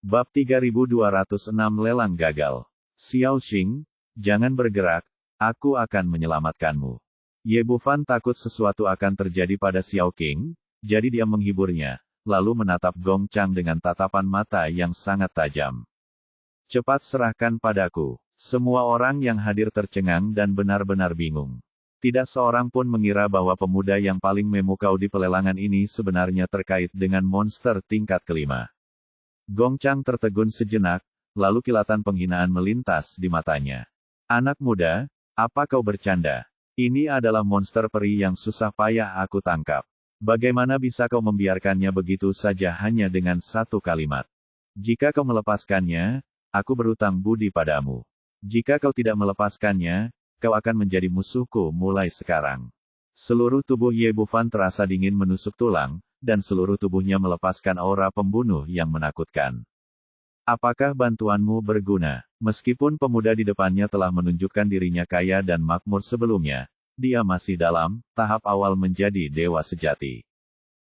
Bab 3206 Lelang gagal. Xiao Xing, jangan bergerak, aku akan menyelamatkanmu. Ye Bufan takut sesuatu akan terjadi pada Xiao Qing, jadi dia menghiburnya, lalu menatap Gong Chang dengan tatapan mata yang sangat tajam. Cepat serahkan padaku. Semua orang yang hadir tercengang dan benar-benar bingung. Tidak seorang pun mengira bahwa pemuda yang paling memukau di pelelangan ini sebenarnya terkait dengan monster tingkat kelima. Gong Chang tertegun sejenak, lalu kilatan penghinaan melintas di matanya. Anak muda, apa kau bercanda? Ini adalah monster peri yang susah payah aku tangkap. Bagaimana bisa kau membiarkannya begitu saja hanya dengan satu kalimat? Jika kau melepaskannya, aku berutang budi padamu. Jika kau tidak melepaskannya, kau akan menjadi musuhku mulai sekarang. Seluruh tubuh Ye Bufan terasa dingin menusuk tulang, dan seluruh tubuhnya melepaskan aura pembunuh yang menakutkan. Apakah bantuanmu berguna? Meskipun pemuda di depannya telah menunjukkan dirinya kaya dan makmur sebelumnya, dia masih dalam tahap awal menjadi dewa sejati.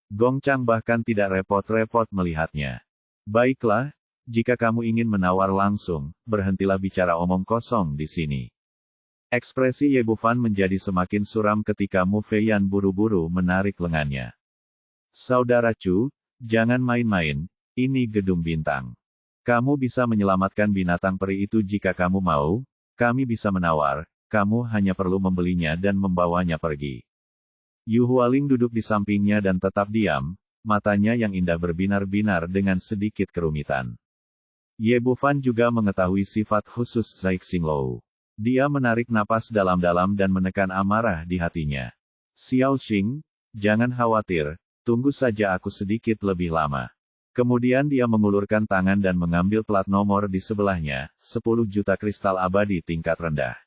Gong Chang bahkan tidak repot-repot melihatnya. Baiklah, jika kamu ingin menawar langsung, berhentilah bicara omong kosong di sini. Ekspresi Ye Bufan menjadi semakin suram ketika Mu Feiyan buru-buru menarik lengannya. Saudara Chu, jangan main-main, ini gedung bintang. Kamu bisa menyelamatkan binatang peri itu jika kamu mau, kami bisa menawar, kamu hanya perlu membelinya dan membawanya pergi. Yu Hualing duduk di sampingnya dan tetap diam, matanya yang indah berbinar-binar dengan sedikit kerumitan. Ye Bufan juga mengetahui sifat khusus Zai Xinglou. Dia menarik napas dalam-dalam dan menekan amarah di hatinya. Xiao Xing, jangan khawatir, tunggu saja aku sedikit lebih lama. Kemudian dia mengulurkan tangan dan mengambil plat nomor di sebelahnya, 10 juta kristal abadi tingkat rendah.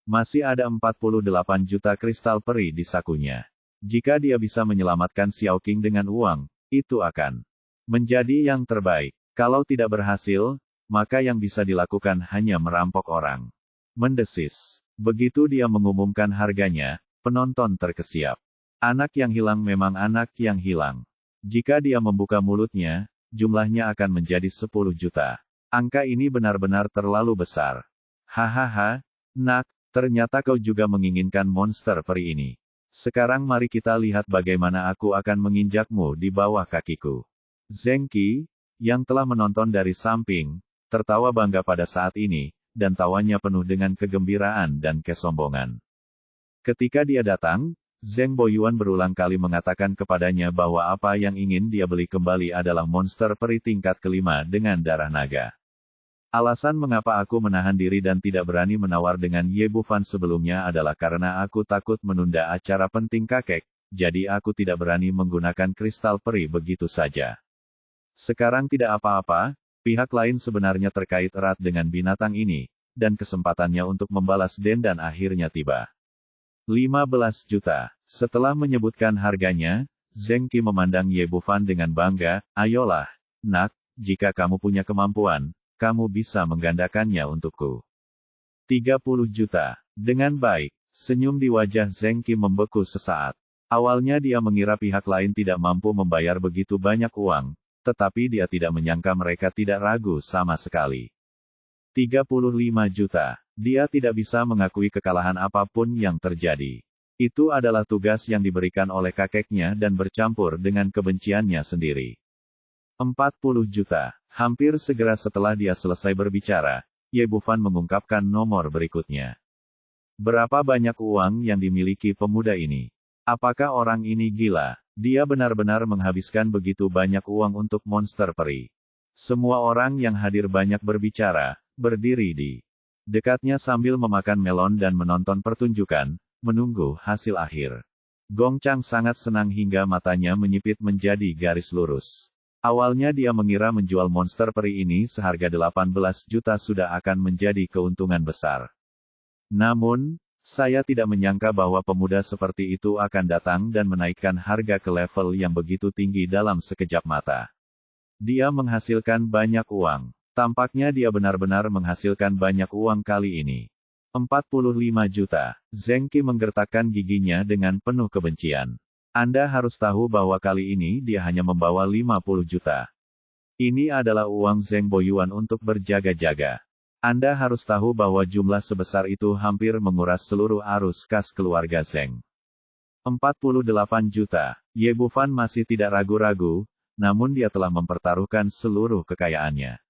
Masih ada 48 juta kristal peri di sakunya. Jika dia bisa menyelamatkan Xiao Qing dengan uang, itu akan menjadi yang terbaik. Kalau tidak berhasil, maka yang bisa dilakukan hanya merampok orang. Mendesis. Begitu dia mengumumkan harganya, penonton terkesiap. Anak yang hilang memang anak yang hilang. Jika dia membuka mulutnya, jumlahnya akan menjadi 10 juta. Angka ini benar-benar terlalu besar. Hahaha, nak, ternyata kau juga menginginkan monster peri ini. Sekarang mari kita lihat bagaimana aku akan menginjakmu di bawah kakiku. Zheng Qi, yang telah menonton dari samping, tertawa bangga pada saat ini, dan tawanya penuh dengan kegembiraan dan kesombongan. Ketika dia datang, Zheng Boyuan berulang kali mengatakan kepadanya bahwa apa yang ingin dia beli kembali adalah monster peri tingkat kelima dengan darah naga. Alasan mengapa aku menahan diri dan tidak berani menawar dengan Ye Bufan sebelumnya adalah karena aku takut menunda acara penting kakek, jadi aku tidak berani menggunakan kristal peri begitu saja. Sekarang tidak apa-apa, pihak lain sebenarnya terkait erat dengan binatang ini, dan kesempatannya untuk membalas dendam akhirnya tiba. 15 juta. Setelah menyebutkan harganya, Zheng Qi memandang Ye Bufan dengan bangga, ayolah, nak, jika kamu punya kemampuan, kamu bisa menggandakannya untukku. 30 juta. Dengan baik, senyum di wajah Zheng Qi membeku sesaat. Awalnya dia mengira pihak lain tidak mampu membayar begitu banyak uang, tetapi dia tidak menyangka mereka tidak ragu sama sekali. 35 juta. Dia tidak bisa mengakui kekalahan apapun yang terjadi. Itu adalah tugas yang diberikan oleh kakeknya dan bercampur dengan kebenciannya sendiri. 40 juta. Hampir segera setelah dia selesai berbicara, Ye Bufan mengungkapkan nomor berikutnya. Berapa banyak uang yang dimiliki pemuda ini? Apakah orang ini gila? Dia benar-benar menghabiskan begitu banyak uang untuk monster peri. Semua orang yang hadir banyak berbicara, berdiri di dekatnya sambil memakan melon dan menonton pertunjukan, menunggu hasil akhir. Gong Chang sangat senang hingga matanya menyipit menjadi garis lurus. Awalnya dia mengira menjual monster peri ini seharga 18 juta sudah akan menjadi keuntungan besar. Namun, saya tidak menyangka bahwa pemuda seperti itu akan datang dan menaikkan harga ke level yang begitu tinggi dalam sekejap mata. Dia menghasilkan banyak uang. Tampaknya dia benar-benar menghasilkan banyak uang kali ini. 45 juta. Zheng Qi menggertakkan giginya dengan penuh kebencian. Anda harus tahu bahwa kali ini dia hanya membawa 50 juta. Ini adalah uang Zheng Boyuan untuk berjaga-jaga. Anda harus tahu bahwa jumlah sebesar itu hampir menguras seluruh arus kas keluarga Zheng. 48 juta. Ye Bufan masih tidak ragu-ragu, namun dia telah mempertaruhkan seluruh kekayaannya.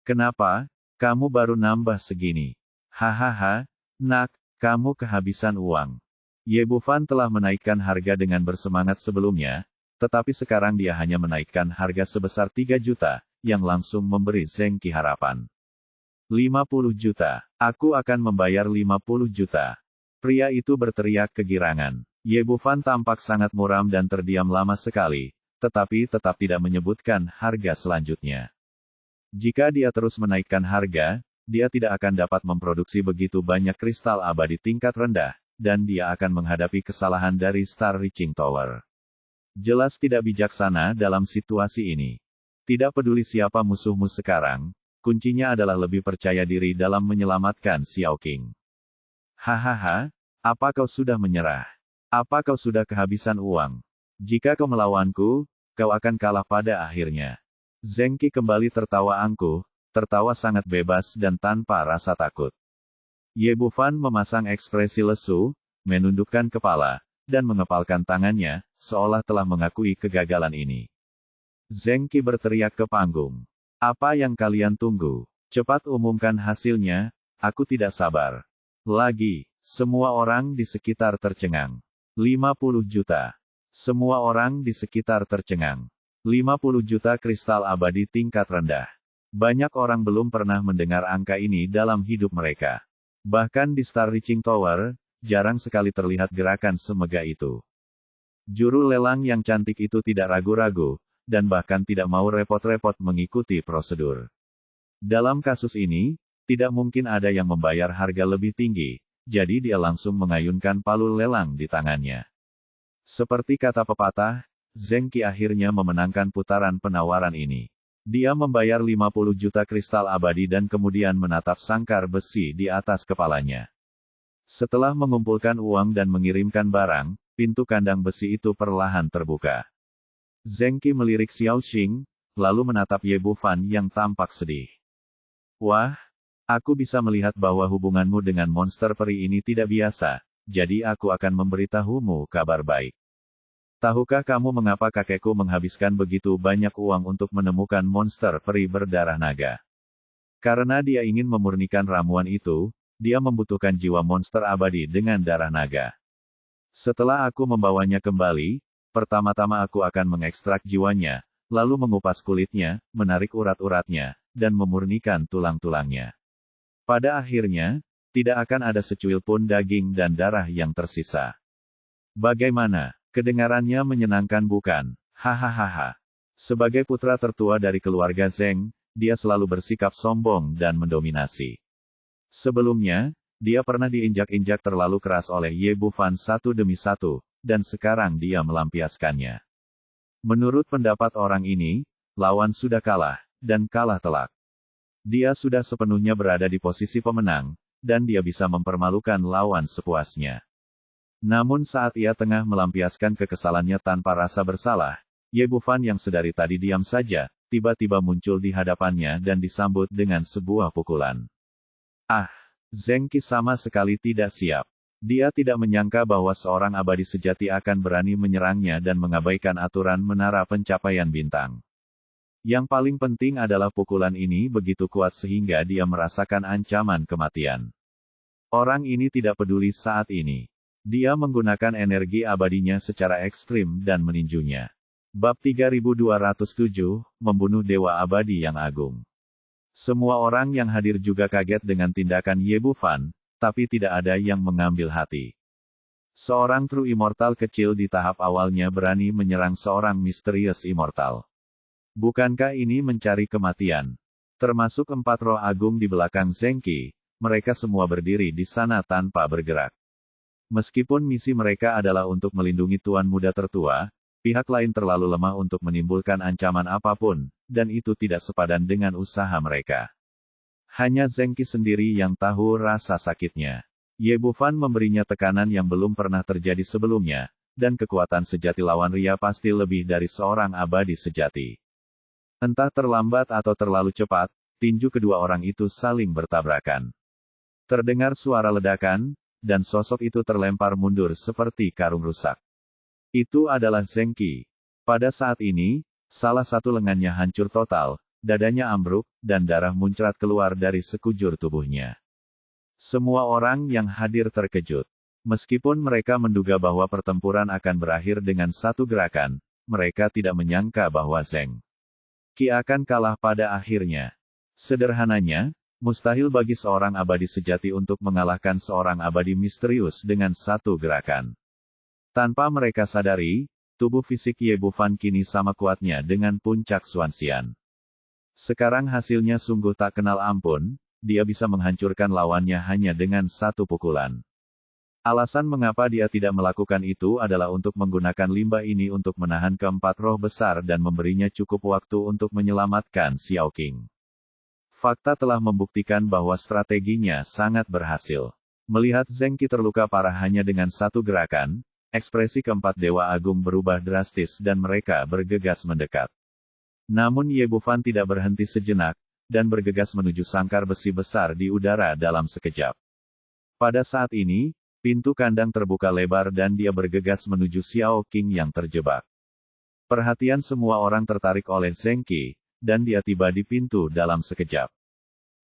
Kenapa? Kamu baru nambah segini. Hahaha, nak, kamu kehabisan uang. Ye Bufan telah menaikkan harga dengan bersemangat sebelumnya, tetapi sekarang dia hanya menaikkan harga sebesar 3 juta, yang langsung memberi Zheng Qi harapan. 50 juta. Aku akan membayar 50 juta. Pria itu berteriak kegirangan. Ye Bufan tampak sangat muram dan terdiam lama sekali, tetapi tetap tidak menyebutkan harga selanjutnya. Jika dia terus menaikkan harga, dia tidak akan dapat memproduksi begitu banyak kristal abadi tingkat rendah, dan dia akan menghadapi kesalahan dari Star Reaching Tower. Jelas tidak bijaksana dalam situasi ini. Tidak peduli siapa musuhmu sekarang, kuncinya adalah lebih percaya diri dalam menyelamatkan Xiao Qing. Hahaha, apa kau sudah menyerah? Apa kau sudah kehabisan uang? Jika kau melawanku, kau akan kalah pada akhirnya. Zheng Qi kembali tertawa angkuh, tertawa sangat bebas dan tanpa rasa takut. Ye Bufan memasang ekspresi lesu, menundukkan kepala, dan mengepalkan tangannya, seolah telah mengakui kegagalan ini. Zheng Qi berteriak ke panggung. Apa yang kalian tunggu? Cepat umumkan hasilnya, aku tidak sabar. Lagi, semua orang di sekitar tercengang. 50 juta. Semua orang di sekitar tercengang. 50 juta kristal abadi tingkat rendah. Banyak orang belum pernah mendengar angka ini dalam hidup mereka. Bahkan di Star Reaching Tower, jarang sekali terlihat gerakan semegah itu. Juru lelang yang cantik itu tidak ragu-ragu, dan bahkan tidak mau repot-repot mengikuti prosedur. Dalam kasus ini, tidak mungkin ada yang membayar harga lebih tinggi, jadi dia langsung mengayunkan palu lelang di tangannya. Seperti kata pepatah, Zheng Qi akhirnya memenangkan putaran penawaran ini. Dia membayar 50 juta kristal abadi dan kemudian menatap sangkar besi di atas kepalanya. Setelah mengumpulkan uang dan mengirimkan barang, pintu kandang besi itu perlahan terbuka. Zheng Qi melirik Xiao Xing, lalu menatap Ye Bufan yang tampak sedih. Wah, aku bisa melihat bahwa hubunganmu dengan monster peri ini tidak biasa, jadi aku akan memberitahumu kabar baik. Tahukah kamu mengapa kakekku menghabiskan begitu banyak uang untuk menemukan monster peri berdarah naga? Karena dia ingin memurnikan ramuan itu, dia membutuhkan jiwa monster abadi dengan darah naga. Setelah aku membawanya kembali, pertama-tama aku akan mengekstrak jiwanya, lalu mengupas kulitnya, menarik urat-uratnya, dan memurnikan tulang-tulangnya. Pada akhirnya, tidak akan ada secuil pun daging dan darah yang tersisa. Bagaimana? Kedengarannya menyenangkan bukan? Hahaha. Sebagai putra tertua dari keluarga Zheng, dia selalu bersikap sombong dan mendominasi. Sebelumnya, dia pernah diinjak-injak terlalu keras oleh Ye Bufan satu demi satu, dan sekarang dia melampiaskannya. Menurut pendapat orang ini, lawan sudah kalah, dan kalah telak. Dia sudah sepenuhnya berada di posisi pemenang, dan dia bisa mempermalukan lawan sepuasnya. Namun saat ia tengah melampiaskan kekesalannya tanpa rasa bersalah, Ye Bufan yang sedari tadi diam saja, tiba-tiba muncul di hadapannya dan disambut dengan sebuah pukulan. Ah! Zheng Qi sama sekali tidak siap. Dia tidak menyangka bahwa seorang abadi sejati akan berani menyerangnya dan mengabaikan aturan menara pencapaian bintang. Yang paling penting adalah pukulan ini begitu kuat sehingga dia merasakan ancaman kematian. Orang ini tidak peduli saat ini. Dia menggunakan energi abadinya secara ekstrim dan meninjunya. Bab 3207, Membunuh Dewa Abadi yang Agung. Semua orang yang hadir juga kaget dengan tindakan Ye Bufan, tapi tidak ada yang mengambil hati. Seorang True Immortal kecil di tahap awalnya berani menyerang seorang misterius Immortal. Bukankah ini mencari kematian? Termasuk 4 roh agung di belakang Zheng Qi, mereka semua berdiri di sana tanpa bergerak. Meskipun misi mereka adalah untuk melindungi Tuan Muda tertua, pihak lain terlalu lemah untuk menimbulkan ancaman apapun, dan itu tidak sepadan dengan usaha mereka. Hanya Zheng Qi sendiri yang tahu rasa sakitnya. Ye Bufan memberinya tekanan yang belum pernah terjadi sebelumnya, dan kekuatan sejati lawan Ria pasti lebih dari seorang abadi sejati. Entah terlambat atau terlalu cepat, tinju kedua orang itu saling bertabrakan. Terdengar suara ledakan, dan sosok itu terlempar mundur seperti karung rusak. Itu adalah Zheng Qi. Pada saat ini, salah satu lengannya hancur total, dadanya ambruk, dan darah muncrat keluar dari sekujur tubuhnya. Semua orang yang hadir terkejut. Meskipun mereka menduga bahwa pertempuran akan berakhir dengan satu gerakan, mereka tidak menyangka bahwa Zheng Qi akan kalah pada akhirnya. Sederhananya, mustahil bagi seorang abadi sejati untuk mengalahkan seorang abadi misterius dengan satu gerakan. Tanpa mereka sadari, tubuh fisik Ye Bufan kini sama kuatnya dengan puncak Xuanxian. Sekarang hasilnya sungguh tak kenal ampun, dia bisa menghancurkan lawannya hanya dengan satu pukulan. Alasan mengapa dia tidak melakukan itu adalah untuk menggunakan limbah ini untuk menahan keempat roh besar dan memberinya cukup waktu untuk menyelamatkan Xiao Qing. Fakta telah membuktikan bahwa strateginya sangat berhasil. Melihat Zheng Qi terluka parah hanya dengan satu gerakan, ekspresi keempat Dewa Agung berubah drastis dan mereka bergegas mendekat. Namun Ye Bufan tidak berhenti sejenak, dan bergegas menuju sangkar besi besar di udara dalam sekejap. Pada saat ini, pintu kandang terbuka lebar dan dia bergegas menuju Xiao Qing yang terjebak. Perhatian semua orang tertarik oleh Zheng Qi, dan dia tiba di pintu dalam sekejap.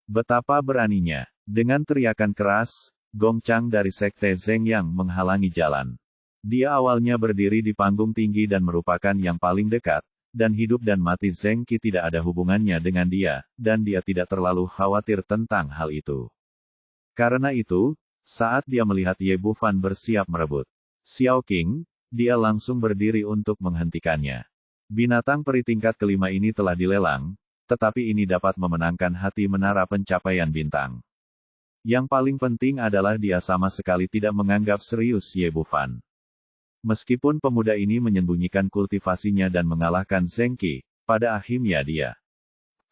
Betapa beraninya! Dengan teriakan keras, Gong Chang dari Sekte Zheng Yang menghalangi jalan. Dia awalnya berdiri di panggung tinggi dan merupakan yang paling dekat, dan hidup dan mati Zheng Qi tidak ada hubungannya dengan dia, dan dia tidak terlalu khawatir tentang hal itu. Karena itu, saat dia melihat Ye Bufan bersiap merebut Xiao Qing, dia langsung berdiri untuk menghentikannya. Binatang peri tingkat kelima ini telah dilelang, tetapi ini dapat memenangkan hati menara pencapaian bintang. Yang paling penting adalah dia sama sekali tidak menganggap serius Ye Bufan. Meskipun pemuda ini menyembunyikan kultivasinya dan mengalahkan Zheng Qi, pada akhirnya dia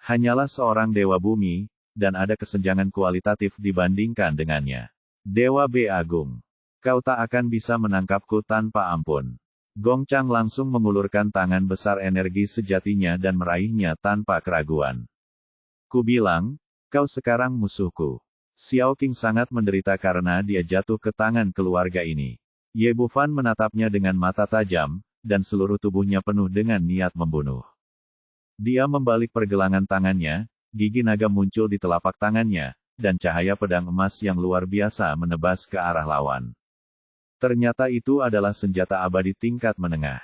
hanyalah seorang dewa bumi, dan ada kesenjangan kualitatif dibandingkan dengannya. Dewa B Agung, kau tak akan bisa menangkapku tanpa ampun. Gong Chang langsung mengulurkan tangan besar energi sejatinya dan meraihnya tanpa keraguan. Ku bilang, kau sekarang musuhku. Xiao Qing sangat menderita karena dia jatuh ke tangan keluarga ini. Ye Bufan menatapnya dengan mata tajam, dan seluruh tubuhnya penuh dengan niat membunuh. Dia membalik pergelangan tangannya, gigi naga muncul di telapak tangannya, dan cahaya pedang emas yang luar biasa menebas ke arah lawan. Ternyata itu adalah senjata abadi tingkat menengah.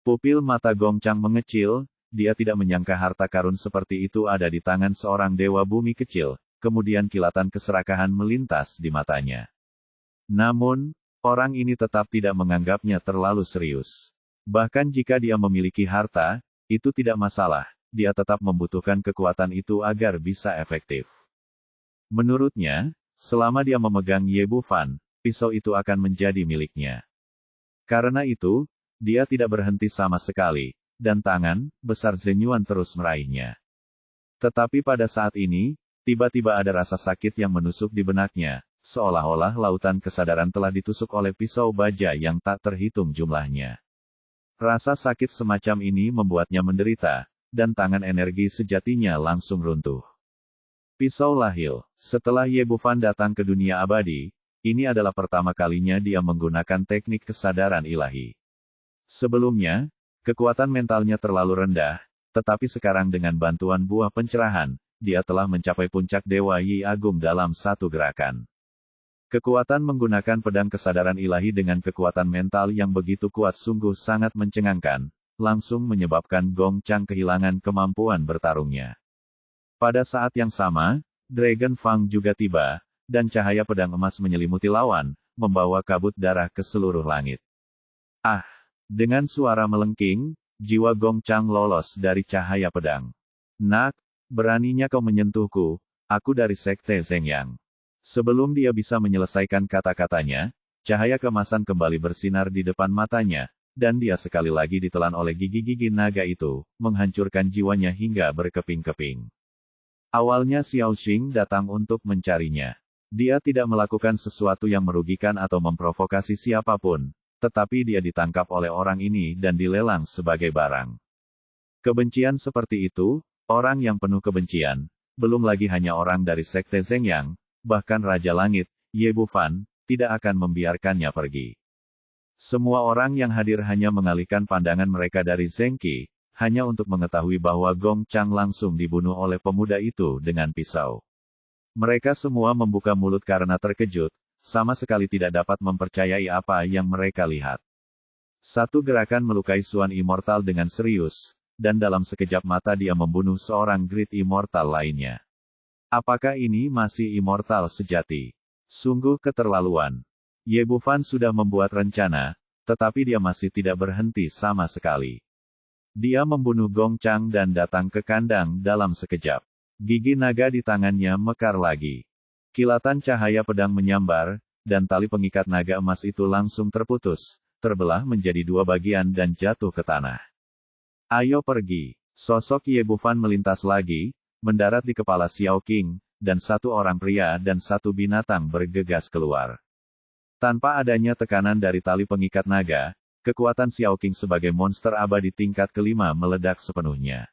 Pupil mata Gong Chang mengecil, dia tidak menyangka harta karun seperti itu ada di tangan seorang dewa bumi kecil, kemudian kilatan keserakahan melintas di matanya. Namun, orang ini tetap tidak menganggapnya terlalu serius. Bahkan jika dia memiliki harta, itu tidak masalah, dia tetap membutuhkan kekuatan itu agar bisa efektif. Menurutnya, selama dia memegang Ye Bufan, pisau itu akan menjadi miliknya. Karena itu, dia tidak berhenti sama sekali, dan tangan besar Zhenyuan terus meraihnya. Tetapi pada saat ini, tiba-tiba ada rasa sakit yang menusuk di benaknya, seolah-olah lautan kesadaran telah ditusuk oleh pisau baja yang tak terhitung jumlahnya. Rasa sakit semacam ini membuatnya menderita, dan tangan energi sejatinya langsung runtuh. Pisau lahil. Setelah Ye Bufan datang ke dunia abadi, ini adalah pertama kalinya dia menggunakan teknik kesadaran ilahi. Sebelumnya, kekuatan mentalnya terlalu rendah, tetapi sekarang dengan bantuan buah pencerahan, dia telah mencapai puncak Dewa Yi Agung dalam satu gerakan. Kekuatan menggunakan pedang kesadaran ilahi dengan kekuatan mental yang begitu kuat sungguh sangat mencengangkan, langsung menyebabkan Gong Chang kehilangan kemampuan bertarungnya. Pada saat yang sama, Dragon Fang juga tiba, dan cahaya pedang emas menyelimuti lawan, membawa kabut darah ke seluruh langit. Ah! Dengan suara melengking, jiwa Gong Chang lolos dari cahaya pedang. Nak, beraninya kau menyentuhku, aku dari Sekte Zheng Yang. Sebelum dia bisa menyelesaikan kata-katanya, cahaya keemasan kembali bersinar di depan matanya, dan dia sekali lagi ditelan oleh gigi-gigi naga itu, menghancurkan jiwanya hingga berkeping-keping. Awalnya Xiao Xing datang untuk mencarinya. Dia tidak melakukan sesuatu yang merugikan atau memprovokasi siapapun, tetapi dia ditangkap oleh orang ini dan dilelang sebagai barang. Kebencian seperti itu, orang yang penuh kebencian, belum lagi hanya orang dari Sekte Zhengyang, bahkan Raja Langit, Ye Bufan, tidak akan membiarkannya pergi. Semua orang yang hadir hanya mengalihkan pandangan mereka dari Zheng Qi, hanya untuk mengetahui bahwa Gong Chang langsung dibunuh oleh pemuda itu dengan pisau. Mereka semua membuka mulut karena terkejut, sama sekali tidak dapat mempercayai apa yang mereka lihat. Satu gerakan melukai Suan Immortal dengan serius, dan dalam sekejap mata dia membunuh seorang Great Immortal lainnya. Apakah ini masih Immortal sejati? Sungguh keterlaluan. Ye Bufan sudah membuat rencana, tetapi dia masih tidak berhenti sama sekali. Dia membunuh Gong Chang dan datang ke kandang dalam sekejap. Gigi naga di tangannya mekar lagi. Kilatan cahaya pedang menyambar, dan tali pengikat naga emas itu langsung terputus, terbelah menjadi dua bagian dan jatuh ke tanah. Ayo pergi. Sosok Ye Bufan melintas lagi, mendarat di kepala Xiao Qing, dan satu orang pria dan satu binatang bergegas keluar. Tanpa adanya tekanan dari tali pengikat naga, kekuatan Xiao Qing sebagai monster abadi tingkat kelima meledak sepenuhnya.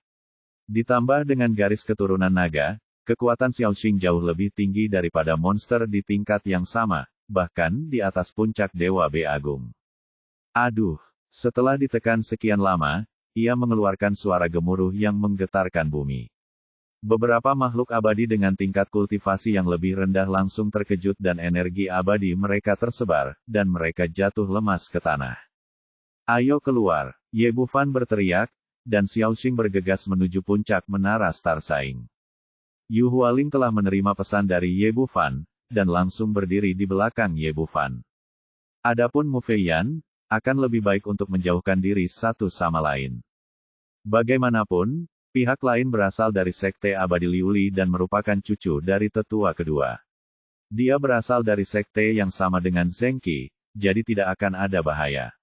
Ditambah dengan garis keturunan naga, kekuatan Xiao Qing jauh lebih tinggi daripada monster di tingkat yang sama, bahkan di atas puncak Dewa B Agung. Aduh, setelah ditekan sekian lama, ia mengeluarkan suara gemuruh yang menggetarkan bumi. Beberapa makhluk abadi dengan tingkat kultivasi yang lebih rendah langsung terkejut dan energi abadi mereka tersebar, dan mereka jatuh lemas ke tanah. Ayo keluar, Ye Bufan berteriak, dan Xiao Qing bergegas menuju puncak menara Star Saing. Yu Hualing telah menerima pesan dari Ye Bufan, dan langsung berdiri di belakang Ye Bufan. Adapun Mu Feiyan, akan lebih baik untuk menjauhkan diri satu sama lain. Bagaimanapun, pihak lain berasal dari Sekte Abadi Liuli dan merupakan cucu dari tetua kedua. Dia berasal dari sekte yang sama dengan Zheng Qi, jadi tidak akan ada bahaya.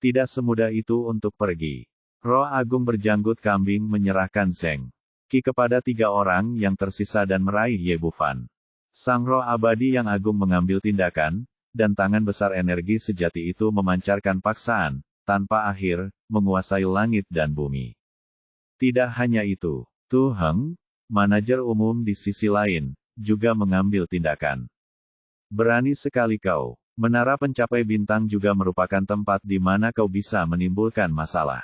Tidak semudah itu untuk pergi. Roh Agung berjanggut kambing menyerahkan Zheng Qi kepada tiga orang yang tersisa dan meraih Ye Bufan. Sang roh abadi yang agung mengambil tindakan, dan tangan besar energi sejati itu memancarkan paksaan, tanpa akhir, menguasai langit dan bumi. Tidak hanya itu, Tu Heng, manajer umum di sisi lain, juga mengambil tindakan. Berani sekali kau. Menara pencapai bintang juga merupakan tempat di mana kau bisa menimbulkan masalah.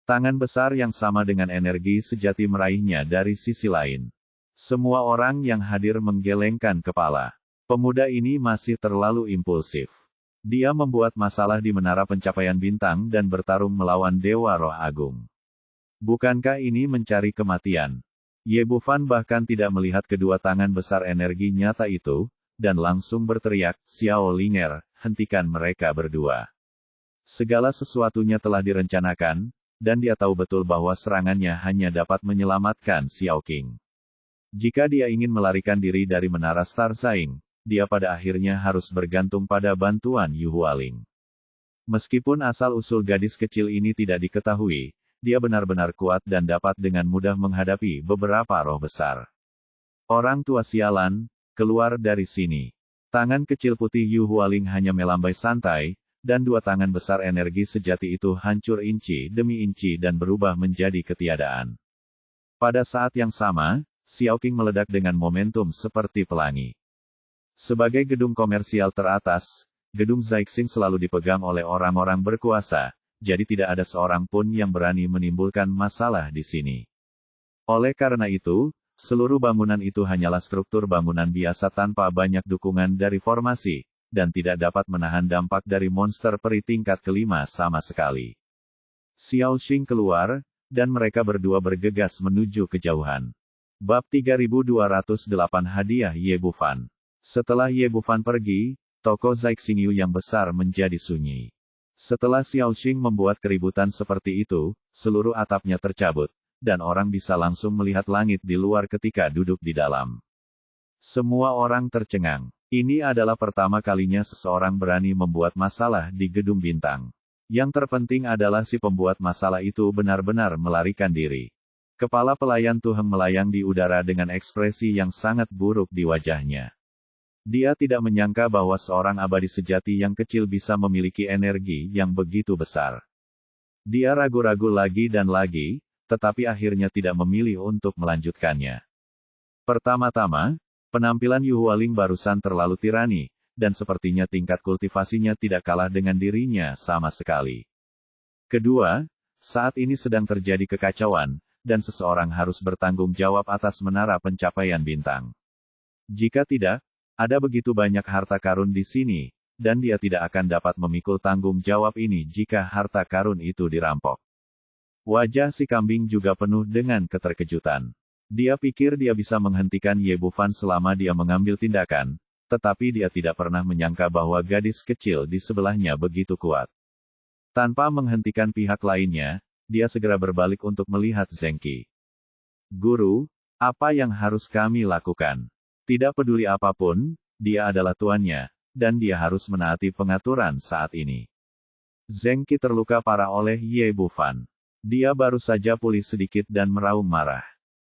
Tangan besar yang sama dengan energi sejati meraihnya dari sisi lain. Semua orang yang hadir menggelengkan kepala. Pemuda ini masih terlalu impulsif. Dia membuat masalah di menara pencapaian bintang dan bertarung melawan Dewa Roh Agung. Bukankah ini mencari kematian? Ye Bufan bahkan tidak melihat kedua tangan besar energi nyata itu, dan langsung berteriak, Xiao Linger, hentikan mereka berdua. Segala sesuatunya telah direncanakan, dan dia tahu betul bahwa serangannya hanya dapat menyelamatkan Xiao Qing. Jika dia ingin melarikan diri dari menara Star Saing, dia pada akhirnya harus bergantung pada bantuan Yu Hualing. Meskipun asal-usul gadis kecil ini tidak diketahui, dia benar-benar kuat dan dapat dengan mudah menghadapi beberapa roh besar. Orang tua sialan, keluar dari sini. Tangan kecil putih Yu Hualing hanya melambai santai, dan dua tangan besar energi sejati itu hancur inci demi inci dan berubah menjadi ketiadaan. Pada saat yang sama, Xiao Qing meledak dengan momentum seperti pelangi. Sebagai gedung komersial teratas, gedung Zhaixing selalu dipegang oleh orang-orang berkuasa, jadi tidak ada seorang pun yang berani menimbulkan masalah di sini. Oleh karena itu, seluruh bangunan itu hanyalah struktur bangunan biasa tanpa banyak dukungan dari formasi, dan tidak dapat menahan dampak dari monster peri tingkat kelima sama sekali. Xiao Qing keluar, dan mereka berdua bergegas menuju kejauhan. Bab 3208 Hadiah Ye Bufan. Setelah Ye Bufan pergi, toko Zhaixing Yu yang besar menjadi sunyi. Setelah Xiao Qing membuat keributan seperti itu, seluruh atapnya tercabut, dan orang bisa langsung melihat langit di luar ketika duduk di dalam. Semua orang tercengang. Ini adalah pertama kalinya seseorang berani membuat masalah di gedung bintang. Yang terpenting adalah si pembuat masalah itu benar-benar melarikan diri. Kepala pelayan Tu Heng melayang di udara dengan ekspresi yang sangat buruk di wajahnya. Dia tidak menyangka bahwa seorang abadi sejati yang kecil bisa memiliki energi yang begitu besar. Dia ragu-ragu lagi dan lagi, tetapi akhirnya tidak memilih untuk melanjutkannya. Pertama-tama, penampilan Yu Hualing barusan terlalu tirani, dan sepertinya tingkat kultivasinya tidak kalah dengan dirinya sama sekali. Kedua, saat ini sedang terjadi kekacauan, dan seseorang harus bertanggung jawab atas menara pencapaian bintang. Jika tidak, ada begitu banyak harta karun di sini, dan dia tidak akan dapat memikul tanggung jawab ini jika harta karun itu dirampok. Wajah si kambing juga penuh dengan keterkejutan. Dia pikir dia bisa menghentikan Ye Bufan selama dia mengambil tindakan, tetapi dia tidak pernah menyangka bahwa gadis kecil di sebelahnya begitu kuat. Tanpa menghentikan pihak lainnya, dia segera berbalik untuk melihat Zheng Qi. Guru, apa yang harus kami lakukan? Tidak peduli apapun, dia adalah tuannya, dan dia harus menaati pengaturan saat ini. Zheng Qi terluka parah oleh Ye Bufan. Dia baru saja pulih sedikit dan meraung marah.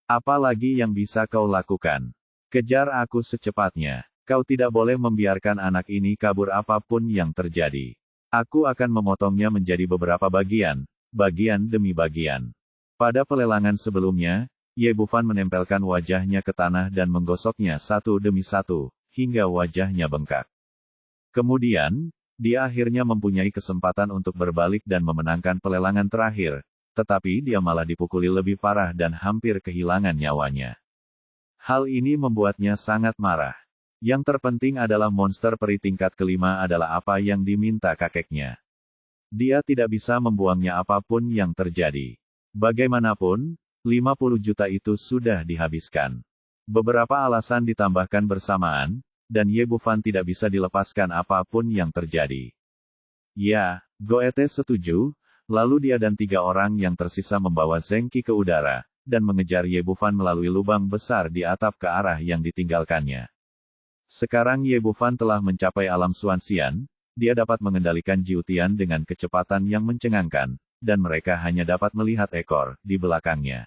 Apa lagi yang bisa kau lakukan? Kejar aku secepatnya. Kau tidak boleh membiarkan anak ini kabur apapun yang terjadi. Aku akan memotongnya menjadi beberapa bagian, bagian demi bagian. Pada pelelangan sebelumnya, Ye Bufan menempelkan wajahnya ke tanah dan menggosoknya satu demi satu, hingga wajahnya bengkak. Kemudian, dia akhirnya mempunyai kesempatan untuk berbalik dan memenangkan pelelangan terakhir, tetapi dia malah dipukuli lebih parah dan hampir kehilangan nyawanya. Hal ini membuatnya sangat marah. Yang terpenting adalah monster peri tingkat kelima adalah apa yang diminta kakeknya. Dia tidak bisa membuangnya apapun yang terjadi. Bagaimanapun, 50 juta itu sudah dihabiskan. Beberapa alasan ditambahkan bersamaan, dan Ye Bufan tidak bisa dilepaskan apapun yang terjadi. Ya, Goethe setuju, lalu dia dan 3 orang yang tersisa membawa Zheng Qi ke udara, dan mengejar Ye Bufan melalui lubang besar di atap ke arah yang ditinggalkannya. Sekarang Ye Bufan telah mencapai alam Xuanxian, dia dapat mengendalikan Jiutian dengan kecepatan yang mencengangkan, dan mereka hanya dapat melihat ekor di belakangnya.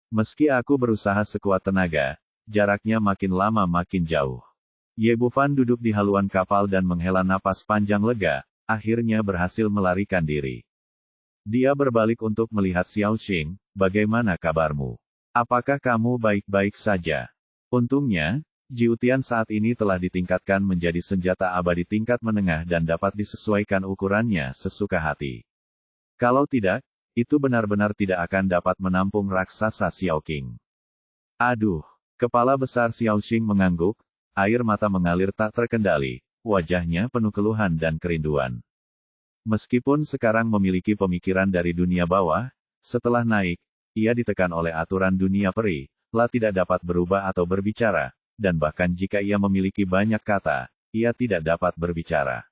Meski aku berusaha sekuat tenaga, jaraknya makin lama makin jauh. Ye Bufan duduk di haluan kapal dan menghela napas panjang lega, akhirnya berhasil melarikan diri. Dia berbalik untuk melihat Xiao Xing, bagaimana kabarmu? Apakah kamu baik-baik saja? Untungnya, Jiutian saat ini telah ditingkatkan menjadi senjata abadi tingkat menengah dan dapat disesuaikan ukurannya sesuka hati. Kalau tidak, itu benar-benar tidak akan dapat menampung raksasa Xiao Qing. Aduh, kepala besar Xiao Xing mengangguk, air mata mengalir tak terkendali, wajahnya penuh keluhan dan kerinduan. Meskipun sekarang memiliki pemikiran dari dunia bawah, setelah naik, ia ditekan oleh aturan dunia peri, tidak dapat berubah atau berbicara, dan bahkan jika ia memiliki banyak kata, ia tidak dapat berbicara.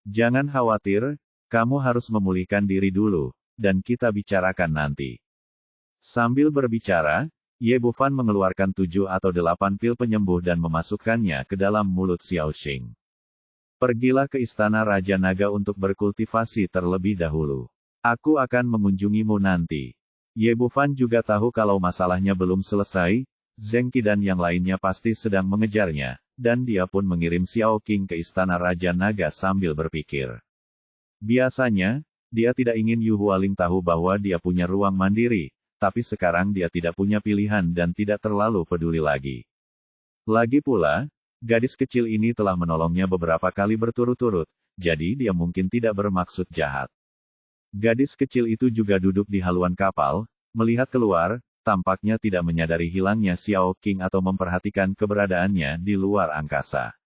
Jangan khawatir, kamu harus memulihkan diri dulu, dan kita bicarakan nanti. Sambil berbicara, Ye Bufan mengeluarkan 7 atau 8 pil penyembuh dan memasukkannya ke dalam mulut Xiao Xing. Pergilah ke istana Raja Naga untuk berkultivasi terlebih dahulu. Aku akan mengunjungimu nanti. Ye Bufan juga tahu kalau masalahnya belum selesai, Zheng Qi dan yang lainnya pasti sedang mengejarnya, dan dia pun mengirim Xiao Qing ke istana Raja Naga sambil berpikir. Biasanya, dia tidak ingin Yu Hualing tahu bahwa dia punya ruang mandiri, tapi sekarang dia tidak punya pilihan dan tidak terlalu peduli lagi. Lagi pula, gadis kecil ini telah menolongnya beberapa kali berturut-turut, jadi dia mungkin tidak bermaksud jahat. Gadis kecil itu juga duduk di haluan kapal, melihat keluar, tampaknya tidak menyadari hilangnya Xiao Qing atau memperhatikan keberadaannya di luar angkasa.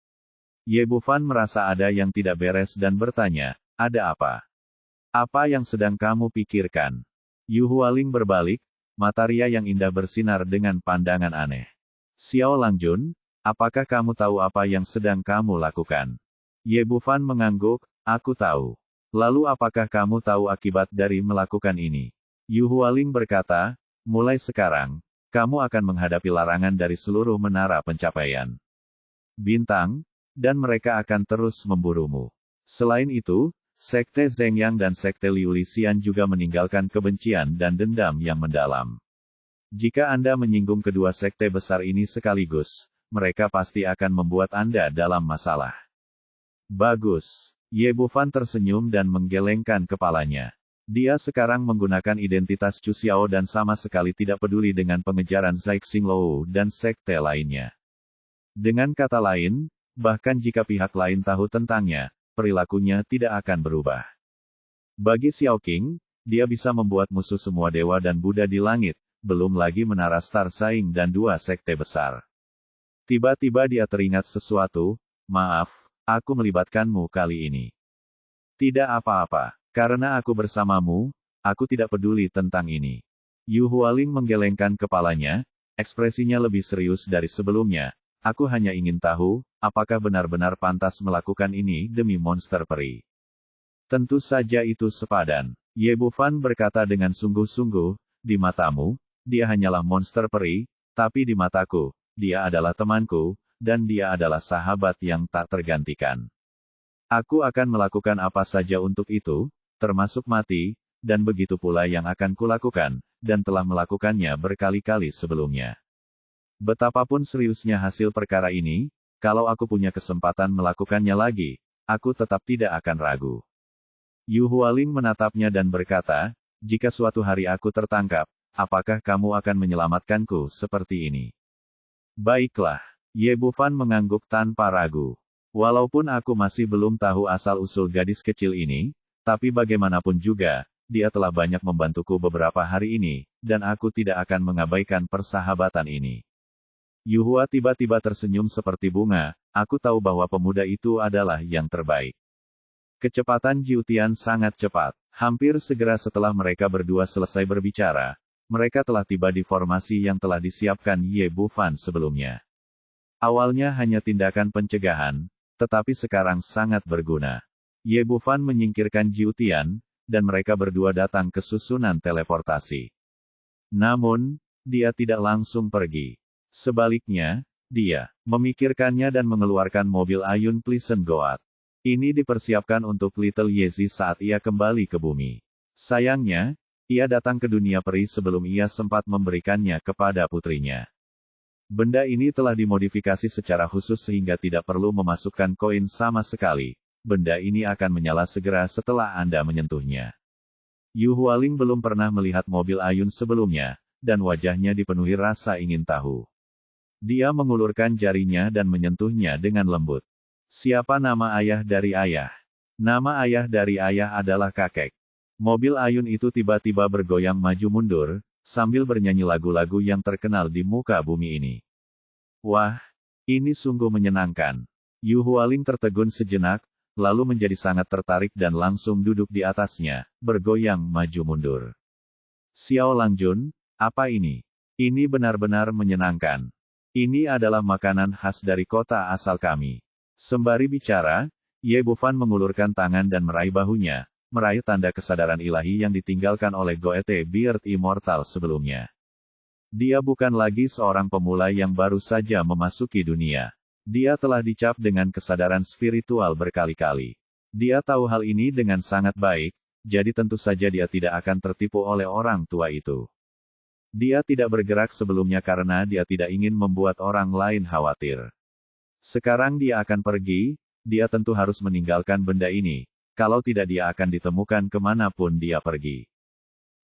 Ye Bufan merasa ada yang tidak beres dan bertanya, ada apa? Apa yang sedang kamu pikirkan? Yu Hualing berbalik, mata ria yang indah bersinar dengan pandangan aneh. Xiao Langjun, apakah kamu tahu apa yang sedang kamu lakukan? Ye Bufan mengangguk, aku tahu. Lalu apakah kamu tahu akibat dari melakukan ini? Yu Hualing berkata, mulai sekarang, kamu akan menghadapi larangan dari seluruh menara pencapaian bintang, dan mereka akan terus memburumu. Selain itu, Sekte Zhengyang dan Sekte Liu Lixian juga meninggalkan kebencian dan dendam yang mendalam. Jika Anda menyinggung kedua sekte besar ini sekaligus, mereka pasti akan membuat Anda dalam masalah. Bagus. Ye Bufan tersenyum dan menggelengkan kepalanya. Dia sekarang menggunakan identitas Chu Xiao dan sama sekali tidak peduli dengan pengejaran Zai Xinglou dan sekte lainnya. Dengan kata lain, bahkan jika pihak lain tahu tentangnya, perilakunya tidak akan berubah. Bagi Xiao Qing, dia bisa membuat musuh semua dewa dan Buddha di langit, belum lagi menara Star Saing dan 2 sekte besar. Tiba-tiba dia teringat sesuatu, maaf, aku melibatkanmu kali ini. Tidak apa-apa. Karena aku bersamamu, aku tidak peduli tentang ini. Yu Hualing menggelengkan kepalanya, ekspresinya lebih serius dari sebelumnya. Aku hanya ingin tahu, apakah benar-benar pantas melakukan ini demi monster peri. Tentu saja itu sepadan. Ye Bufan berkata dengan sungguh-sungguh, di matamu, dia hanyalah monster peri, tapi di mataku, dia adalah temanku, dan dia adalah sahabat yang tak tergantikan. Aku akan melakukan apa saja untuk itu, termasuk mati, dan begitu pula yang akan kulakukan, dan telah melakukannya berkali-kali sebelumnya. Betapapun seriusnya hasil perkara ini, kalau aku punya kesempatan melakukannya lagi, aku tetap tidak akan ragu. Yu Hualing menatapnya dan berkata, jika suatu hari aku tertangkap, apakah kamu akan menyelamatkanku seperti ini? Baiklah, Ye Bufan mengangguk tanpa ragu. Walaupun aku masih belum tahu asal-usul gadis kecil ini, tapi bagaimanapun juga, dia telah banyak membantuku beberapa hari ini, dan aku tidak akan mengabaikan persahabatan ini. Yu Hua tiba-tiba tersenyum seperti bunga, aku tahu bahwa pemuda itu adalah yang terbaik. Kecepatan Jiu Tian sangat cepat. Hampir segera setelah mereka berdua selesai berbicara, mereka telah tiba di formasi yang telah disiapkan Ye Bufan sebelumnya. Awalnya hanya tindakan pencegahan, tetapi sekarang sangat berguna. Ye Bufan menyingkirkan Jiu Tian, dan mereka berdua datang ke susunan teleportasi. Namun, dia tidak langsung pergi. Sebaliknya, dia memikirkannya dan mengeluarkan mobil ayun Pleasant Goat. Ini dipersiapkan untuk Little Yezi saat ia kembali ke bumi. Sayangnya, ia datang ke dunia peri sebelum ia sempat memberikannya kepada putrinya. Benda ini telah dimodifikasi secara khusus sehingga tidak perlu memasukkan koin sama sekali. Benda ini akan menyala segera setelah Anda menyentuhnya. Yu Hualing belum pernah melihat mobil ayun sebelumnya, dan wajahnya dipenuhi rasa ingin tahu. Dia mengulurkan jarinya dan menyentuhnya dengan lembut. Siapa nama ayah dari ayah? Nama ayah dari ayah adalah kakek. Mobil ayun itu tiba-tiba bergoyang maju mundur, sambil bernyanyi lagu-lagu yang terkenal di muka bumi ini. Wah, ini sungguh menyenangkan. Yu Hualing tertegun sejenak, lalu menjadi sangat tertarik dan langsung duduk di atasnya, bergoyang maju mundur. Xiao Langjun, apa ini? Ini benar-benar menyenangkan. Ini adalah makanan khas dari kota asal kami. Sembari bicara, Ye Bufan mengulurkan tangan dan meraih bahunya, meraih tanda kesadaran ilahi yang ditinggalkan oleh Goethe Beard Immortal sebelumnya. Dia bukan lagi seorang pemula yang baru saja memasuki dunia. Dia telah dicap dengan kesadaran spiritual berkali-kali. Dia tahu hal ini dengan sangat baik, jadi tentu saja dia tidak akan tertipu oleh orang tua itu. Dia tidak bergerak sebelumnya karena dia tidak ingin membuat orang lain khawatir. Sekarang dia akan pergi, dia tentu harus meninggalkan benda ini, kalau tidak dia akan ditemukan kemanapun dia pergi.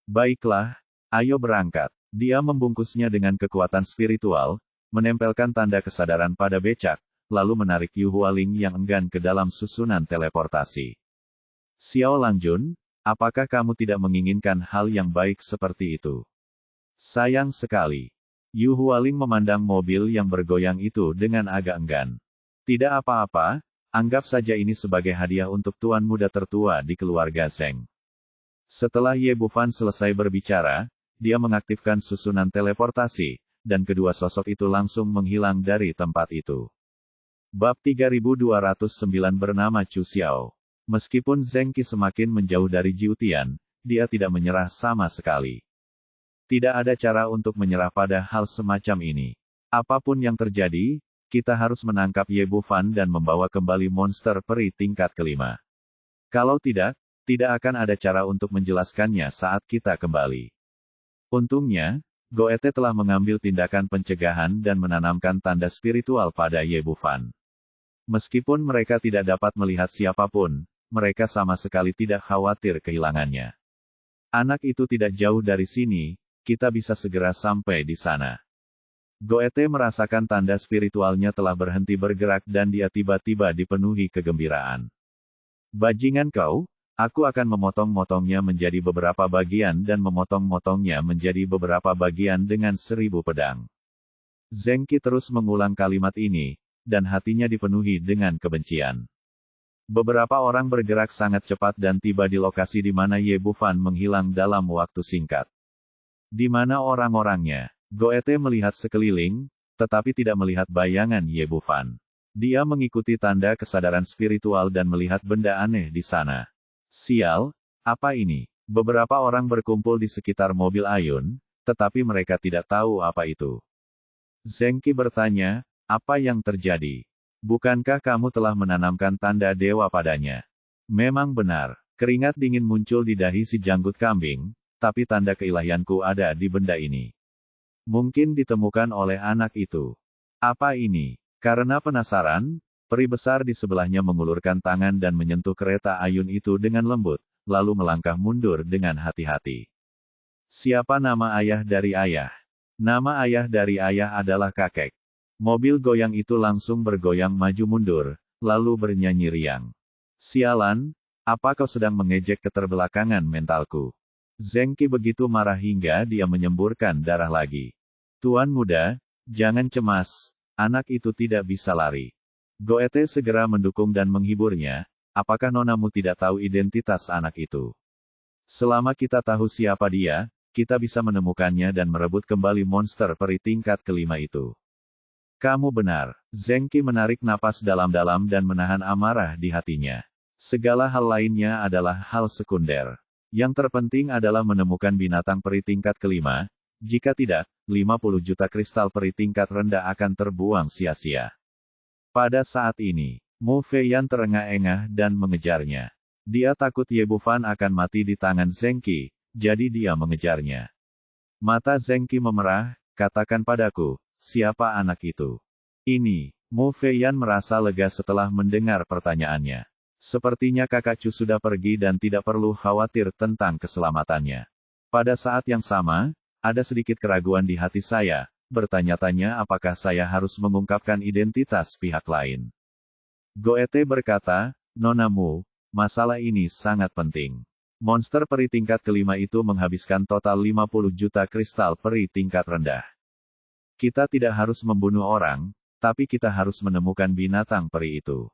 Baiklah, ayo berangkat. Dia membungkusnya dengan kekuatan spiritual, menempelkan tanda kesadaran pada becak, lalu menarik Yu Hualing yang enggan ke dalam susunan teleportasi. Xiao Langjun, apakah kamu tidak menginginkan hal yang baik seperti itu? Sayang sekali. Yu Hualing memandang mobil yang bergoyang itu dengan agak enggan. Tidak apa-apa, anggap saja ini sebagai hadiah untuk tuan muda tertua di keluarga Zheng. Setelah Ye Bufan selesai berbicara, dia mengaktifkan susunan teleportasi, dan kedua sosok itu langsung menghilang dari tempat itu. Bab 3209 bernama Chu Xiao. Meskipun Zheng Qi semakin menjauh dari Jiu Tian, dia tidak menyerah sama sekali. Tidak ada cara untuk menyerah pada hal semacam ini. Apapun yang terjadi, kita harus menangkap Ye Bufan dan membawa kembali monster peri tingkat kelima. Kalau tidak, tidak akan ada cara untuk menjelaskannya saat kita kembali. Untungnya, Goethe telah mengambil tindakan pencegahan dan menanamkan tanda spiritual pada Ye Bufan. Meskipun mereka tidak dapat melihat siapapun, mereka sama sekali tidak khawatir kehilangannya. Anak itu tidak jauh dari sini, kita bisa segera sampai di sana. Goethe merasakan tanda spiritualnya telah berhenti bergerak dan dia tiba-tiba dipenuhi kegembiraan. Bajingan kau, aku akan memotong-motongnya menjadi beberapa bagian dan memotong-motongnya menjadi beberapa bagian dengan 1000 pedang. Zengki terus mengulang kalimat ini, dan hatinya dipenuhi dengan kebencian. Beberapa orang bergerak sangat cepat dan tiba di lokasi di mana Ye Bufan menghilang dalam waktu singkat. Di mana orang-orangnya? Goethe melihat sekeliling, tetapi tidak melihat bayangan Ye Bufan. Dia mengikuti tanda kesadaran spiritual dan melihat benda aneh di sana. Sial, apa ini? Beberapa orang berkumpul di sekitar mobil Ayun, tetapi mereka tidak tahu apa itu. Zengki bertanya, apa yang terjadi? Bukankah kamu telah menanamkan tanda dewa padanya? Memang benar, keringat dingin muncul di dahi si janggut kambing, tapi tanda keilahianku ada di benda ini. Mungkin ditemukan oleh anak itu. Apa ini? Karena penasaran, peri besar di sebelahnya mengulurkan tangan dan menyentuh kereta Ayun itu dengan lembut, lalu melangkah mundur dengan hati-hati. Siapa nama ayah dari ayah? Nama ayah dari ayah adalah kakek. Mobil goyang itu langsung bergoyang maju mundur, lalu bernyanyi riang. Sialan, apa kau sedang mengejek keterbelakangan mentalku? Zengki begitu marah hingga dia menyemburkan darah lagi. Tuan muda, jangan cemas, anak itu tidak bisa lari. Goethe segera mendukung dan menghiburnya, apakah nonamu tidak tahu identitas anak itu? Selama kita tahu siapa dia, kita bisa menemukannya dan merebut kembali monster peri tingkat kelima itu. Kamu benar. Zengki menarik napas dalam-dalam dan menahan amarah di hatinya. Segala hal lainnya adalah hal sekunder. Yang terpenting adalah menemukan binatang peri tingkat kelima. Jika tidak, 50 juta kristal peri tingkat rendah akan terbuang sia-sia. Pada saat ini, Mu Feiyan terengah-engah dan mengejarnya. Dia takut Ye Bufan akan mati di tangan Zengki, jadi dia mengejarnya. Mata Zengki memerah, katakan padaku, siapa anak itu? Ini, Mu Feiyan merasa lega setelah mendengar pertanyaannya. Sepertinya kakak Chu sudah pergi dan tidak perlu khawatir tentang keselamatannya. Pada saat yang sama, ada sedikit keraguan di hati saya, bertanya-tanya apakah saya harus mengungkapkan identitas pihak lain. Goethe berkata, Nona Mu, masalah ini sangat penting. Monster peri tingkat kelima itu menghabiskan total 50 juta kristal peri tingkat rendah. Kita tidak harus membunuh orang, tapi kita harus menemukan binatang peri itu.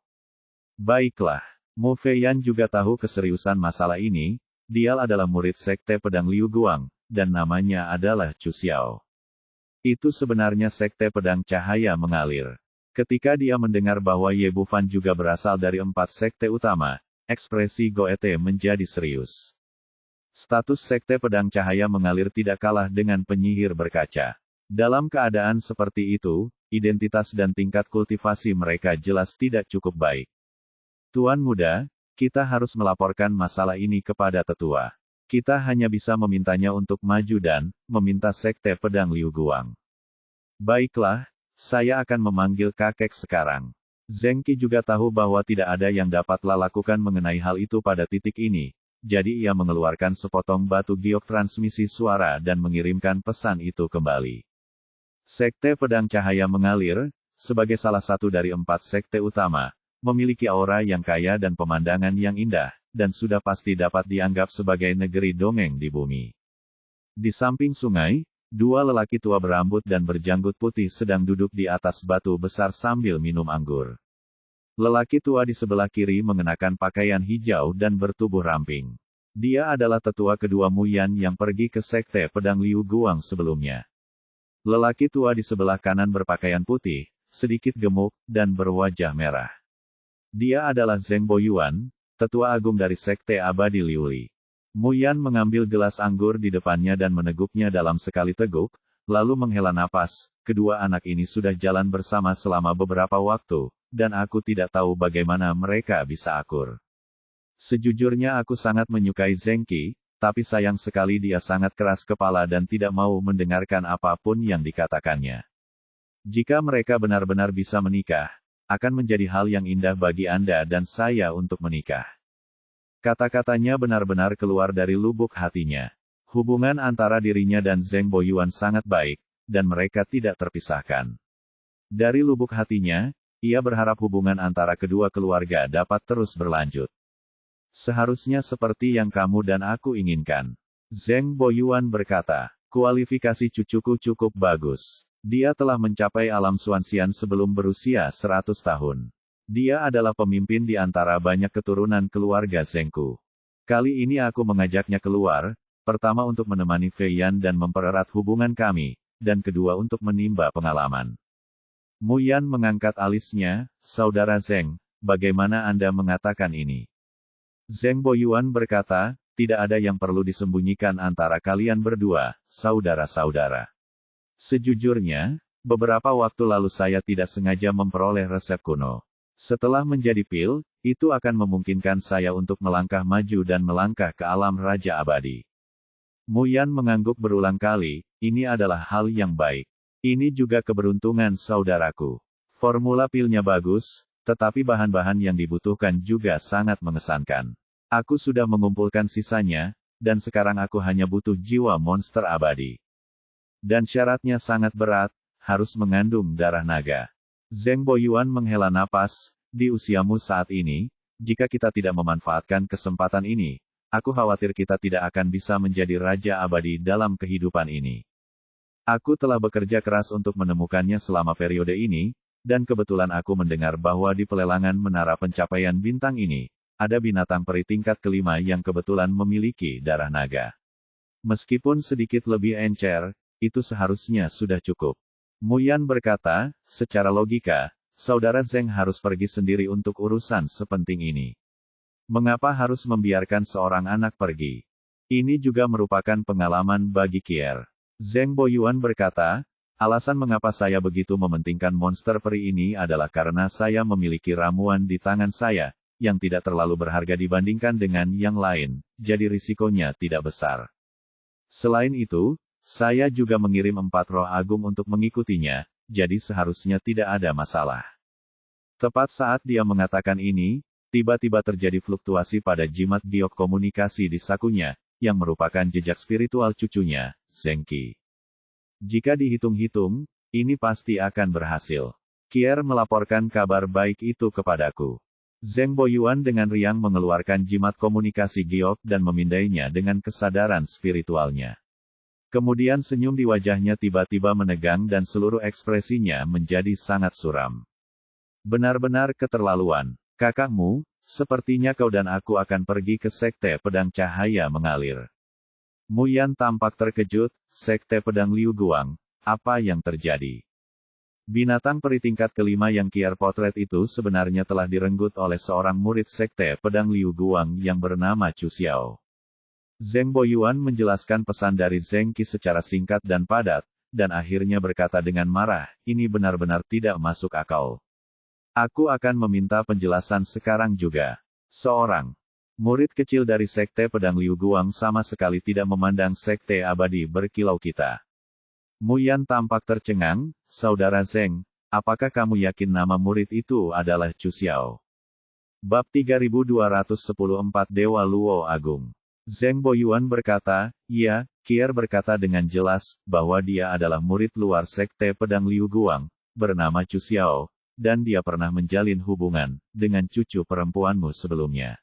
Baiklah, Mu Feiyan juga tahu keseriusan masalah ini, dia adalah murid sekte pedang Liu Guang, dan namanya adalah Chu Xiao. Itu sebenarnya sekte pedang cahaya mengalir. Ketika dia mendengar bahwa Ye Bufan juga berasal dari 4 sekte utama, ekspresi Goethe menjadi serius. Status sekte pedang cahaya mengalir tidak kalah dengan penyihir berkaca. Dalam keadaan seperti itu, identitas dan tingkat kultivasi mereka jelas tidak cukup baik. Tuan muda, kita harus melaporkan masalah ini kepada tetua. Kita hanya bisa memintanya untuk maju dan meminta sekte pedang Liu Guang. Baiklah, saya akan memanggil kakek sekarang. Zengki juga tahu bahwa tidak ada yang dapatlah lakukan mengenai hal itu pada titik ini, jadi ia mengeluarkan sepotong batu giok transmisi suara dan mengirimkan pesan itu kembali. Sekte pedang cahaya mengalir, sebagai salah satu dari 4 sekte utama, memiliki aura yang kaya dan pemandangan yang indah, dan sudah pasti dapat dianggap sebagai negeri dongeng di bumi. Di samping sungai, 2 lelaki tua berambut dan berjanggut putih sedang duduk di atas batu besar sambil minum anggur. Lelaki tua di sebelah kiri mengenakan pakaian hijau dan bertubuh ramping. Dia adalah tetua kedua Mu Yan yang pergi ke sekte pedang Liu Guang sebelumnya. Lelaki tua di sebelah kanan berpakaian putih, sedikit gemuk, dan berwajah merah. Dia adalah Zheng Boyuan, tetua agung dari sekte abadi Liuli. Mu Yan mengambil gelas anggur di depannya dan meneguknya dalam sekali teguk, lalu menghela napas. Kedua anak ini sudah jalan bersama selama beberapa waktu, dan aku tidak tahu bagaimana mereka bisa akur. Sejujurnya aku sangat menyukai Zengki, tapi sayang sekali dia sangat keras kepala dan tidak mau mendengarkan apapun yang dikatakannya. Jika mereka benar-benar bisa menikah, akan menjadi hal yang indah bagi Anda dan saya untuk menikah. Kata-katanya benar-benar keluar dari lubuk hatinya. Hubungan antara dirinya dan Zheng Boyuan sangat baik, dan mereka tidak terpisahkan. Dari lubuk hatinya, ia berharap hubungan antara kedua keluarga dapat terus berlanjut. Seharusnya seperti yang kamu dan aku inginkan. Zheng Boyuan berkata, kualifikasi cucuku cukup bagus. Dia telah mencapai alam Xuanxian sebelum berusia 100 tahun. Dia adalah pemimpin di antara banyak keturunan keluarga Zhengku. Kali ini aku mengajaknya keluar, pertama untuk menemani Fei Yan dan mempererat hubungan kami, dan kedua untuk menimba pengalaman. Mu Yan mengangkat alisnya, Saudara Zheng, bagaimana Anda mengatakan ini? Zheng Boyuan berkata, tidak ada yang perlu disembunyikan antara kalian berdua, saudara-saudara. Sejujurnya, beberapa waktu lalu saya tidak sengaja memperoleh resep kuno. Setelah menjadi pil, itu akan memungkinkan saya untuk melangkah maju dan melangkah ke alam Raja Abadi. Mu Yan mengangguk berulang kali, ini adalah hal yang baik. Ini juga keberuntungan saudaraku. Formula pilnya bagus, tetapi bahan-bahan yang dibutuhkan juga sangat mengesankan. Aku sudah mengumpulkan sisanya, dan sekarang aku hanya butuh jiwa monster abadi. Dan syaratnya sangat berat, harus mengandung darah naga. Zheng Boyuan menghela napas, di usiamu saat ini, jika kita tidak memanfaatkan kesempatan ini, aku khawatir kita tidak akan bisa menjadi Raja Abadi dalam kehidupan ini. Aku telah bekerja keras untuk menemukannya selama periode ini, dan kebetulan aku mendengar bahwa di pelelangan Menara Pencapaian Bintang ini, ada binatang peri tingkat kelima yang kebetulan memiliki darah naga. Meskipun sedikit lebih encer, itu seharusnya sudah cukup. Mu Yan berkata, secara logika, Saudara Zheng harus pergi sendiri untuk urusan sepenting ini. Mengapa harus membiarkan seorang anak pergi? Ini juga merupakan pengalaman bagi Kier. Zheng Boyuan berkata, alasan mengapa saya begitu mementingkan monster peri ini adalah karena saya memiliki ramuan di tangan saya, yang tidak terlalu berharga dibandingkan dengan yang lain, jadi risikonya tidak besar. Selain itu, saya juga mengirim 4 roh agung untuk mengikutinya, jadi seharusnya tidak ada masalah. Tepat saat dia mengatakan ini, tiba-tiba terjadi fluktuasi pada jimat giok komunikasi di sakunya, yang merupakan jejak spiritual cucunya, Zheng Qi. Jika dihitung-hitung, ini pasti akan berhasil. Kier melaporkan kabar baik itu kepadaku. Zheng Boyuan dengan riang mengeluarkan jimat komunikasi giok dan memindainya dengan kesadaran spiritualnya. Kemudian senyum di wajahnya tiba-tiba menegang dan seluruh ekspresinya menjadi sangat suram. Benar-benar keterlaluan. Kakakmu, sepertinya kau dan aku akan pergi ke Sekte Pedang Cahaya Mengalir. Mu Yan tampak terkejut, Sekte Pedang Liu Guang, apa yang terjadi? Binatang peri tingkat kelima yang Kier potret itu sebenarnya telah direnggut oleh seorang murid Sekte Pedang Liu Guang yang bernama Chu Xiao. Zheng Boyuan menjelaskan pesan dari Zheng Qi secara singkat dan padat, dan akhirnya berkata dengan marah, ini benar-benar tidak masuk akal. Aku akan meminta penjelasan sekarang juga. Seorang murid kecil dari Sekte Pedang Liu Guang sama sekali tidak memandang Sekte Abadi berkilau kita. Mu Yan tampak tercengang, Saudara Zheng, apakah kamu yakin nama murid itu adalah Chu Xiao? Bab 3214 Dewa Luo Agung. Zheng Boyuan berkata, iya, Kier berkata dengan jelas, bahwa dia adalah murid luar Sekte Pedang Liu Guang, bernama Chu Xiao, dan dia pernah menjalin hubungan dengan cucu perempuanmu sebelumnya.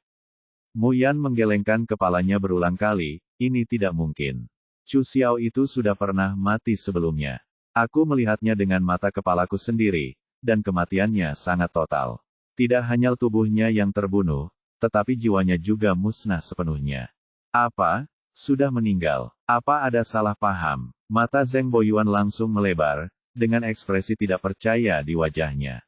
Mu Yan menggelengkan kepalanya berulang kali, ini tidak mungkin. Chu Xiao itu sudah pernah mati sebelumnya. Aku melihatnya dengan mata kepalaku sendiri, dan kematiannya sangat total. Tidak hanya tubuhnya yang terbunuh, tetapi jiwanya juga musnah sepenuhnya. Apa? Sudah meninggal? Apa ada salah paham? Mata Zheng Boyuan langsung melebar, dengan ekspresi tidak percaya di wajahnya.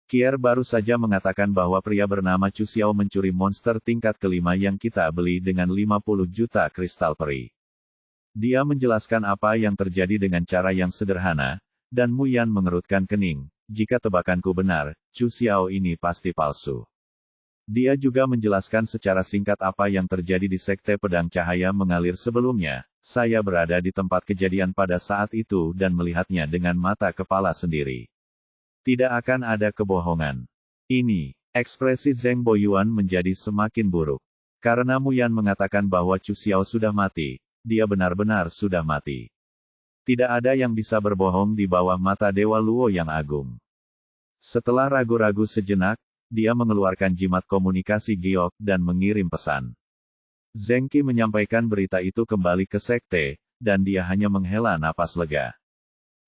Kier baru saja mengatakan bahwa pria bernama Chu Xiao mencuri monster tingkat kelima yang kita beli dengan 50 juta kristal peri. Dia menjelaskan apa yang terjadi dengan cara yang sederhana, dan Mu Yan mengerutkan kening, jika tebakanku benar, Chu Xiao ini pasti palsu. Dia juga menjelaskan secara singkat apa yang terjadi di Sekte Pedang Cahaya Mengalir sebelumnya. Saya berada di tempat kejadian pada saat itu dan melihatnya dengan mata kepala sendiri. Tidak akan ada kebohongan. Ini, ekspresi Zheng Boyuan menjadi semakin buruk. Karena Mu Yan mengatakan bahwa Chu Xiao sudah mati, dia benar-benar sudah mati. Tidak ada yang bisa berbohong di bawah mata Dewa Luo yang agung. Setelah ragu-ragu sejenak, dia mengeluarkan jimat komunikasi giok dan mengirim pesan. Zheng Qi menyampaikan berita itu kembali ke sekte, dan dia hanya menghela napas lega.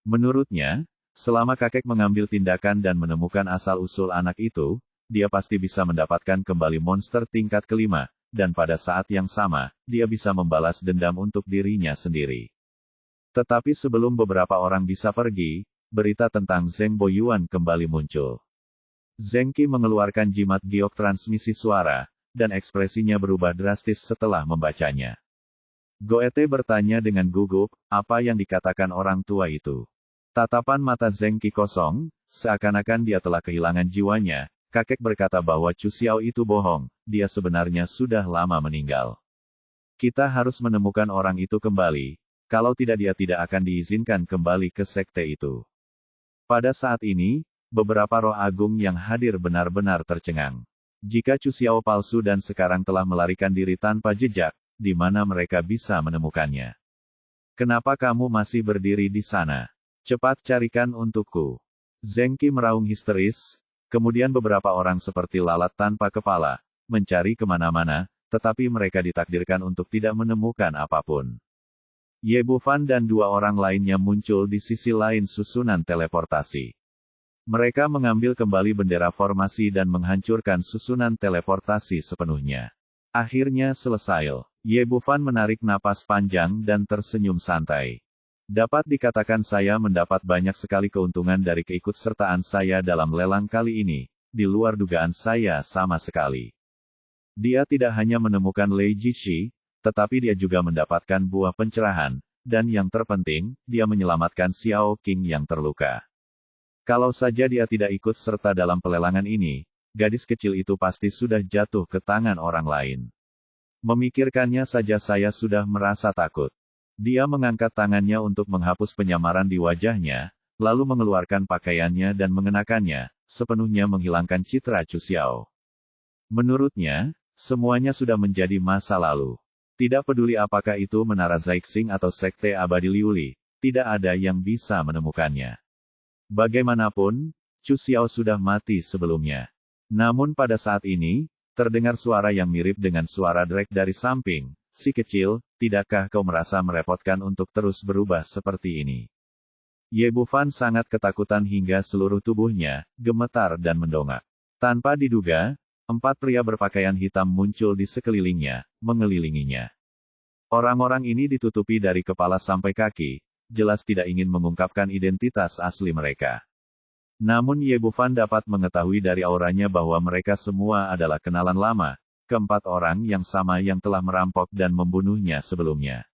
Menurutnya, selama kakek mengambil tindakan dan menemukan asal-usul anak itu, dia pasti bisa mendapatkan kembali monster tingkat kelima, dan pada saat yang sama, dia bisa membalas dendam untuk dirinya sendiri. Tetapi sebelum beberapa orang bisa pergi, berita tentang Zheng Boyuan kembali muncul. Zheng Qi mengeluarkan jimat giok transmisi suara, dan ekspresinya berubah drastis setelah membacanya. Goethe bertanya dengan gugup, apa yang dikatakan orang tua itu? Tatapan mata Zheng Qi kosong, seakan-akan dia telah kehilangan jiwanya. Kakek berkata bahwa Chu Xiao itu bohong, dia sebenarnya sudah lama meninggal. Kita harus menemukan orang itu kembali, kalau tidak dia tidak akan diizinkan kembali ke sekte itu. Pada saat ini, beberapa roh agung yang hadir benar-benar tercengang. Jika Chu Xiao palsu dan sekarang telah melarikan diri tanpa jejak, di mana mereka bisa menemukannya? Kenapa kamu masih berdiri di sana? Cepat carikan untukku. Zheng Qi meraung histeris, kemudian beberapa orang seperti lalat tanpa kepala, mencari kemana-mana, tetapi mereka ditakdirkan untuk tidak menemukan apapun. Ye Bufan dan dua orang lainnya muncul di sisi lain susunan teleportasi. Mereka mengambil kembali bendera formasi dan menghancurkan susunan teleportasi sepenuhnya. Akhirnya selesai. Ye Bufan menarik napas panjang dan tersenyum santai. Dapat dikatakan saya mendapat banyak sekali keuntungan dari keikutsertaan saya dalam lelang kali ini, di luar dugaan saya sama sekali. Dia tidak hanya menemukan Lei Jixi, tetapi dia juga mendapatkan buah pencerahan, dan yang terpenting, dia menyelamatkan Xiao Qing yang terluka. Kalau saja dia tidak ikut serta dalam pelelangan ini, gadis kecil itu pasti sudah jatuh ke tangan orang lain. Memikirkannya saja saya sudah merasa takut. Dia mengangkat tangannya untuk menghapus penyamaran di wajahnya, lalu mengeluarkan pakaiannya dan mengenakannya, sepenuhnya menghilangkan citra Chu Xiao. Menurutnya, semuanya sudah menjadi masa lalu. Tidak peduli apakah itu Menara Zaixing atau Sekte Abadi Liuli, tidak ada yang bisa menemukannya. Bagaimanapun, Chu Xiao sudah mati sebelumnya. Namun pada saat ini, terdengar suara yang mirip dengan suara Drake dari samping. Si kecil, tidakkah kau merasa merepotkan untuk terus berubah seperti ini? Ye Bufan sangat ketakutan hingga seluruh tubuhnya gemetar dan mendongak. Tanpa diduga, 4 pria berpakaian hitam muncul di sekelilingnya, mengelilinginya. Orang-orang ini ditutupi dari kepala sampai kaki, jelas tidak ingin mengungkapkan identitas asli mereka. Namun Ye Bufan dapat mengetahui dari auranya bahwa mereka semua adalah kenalan lama, keempat orang yang sama yang telah merampok dan membunuhnya sebelumnya.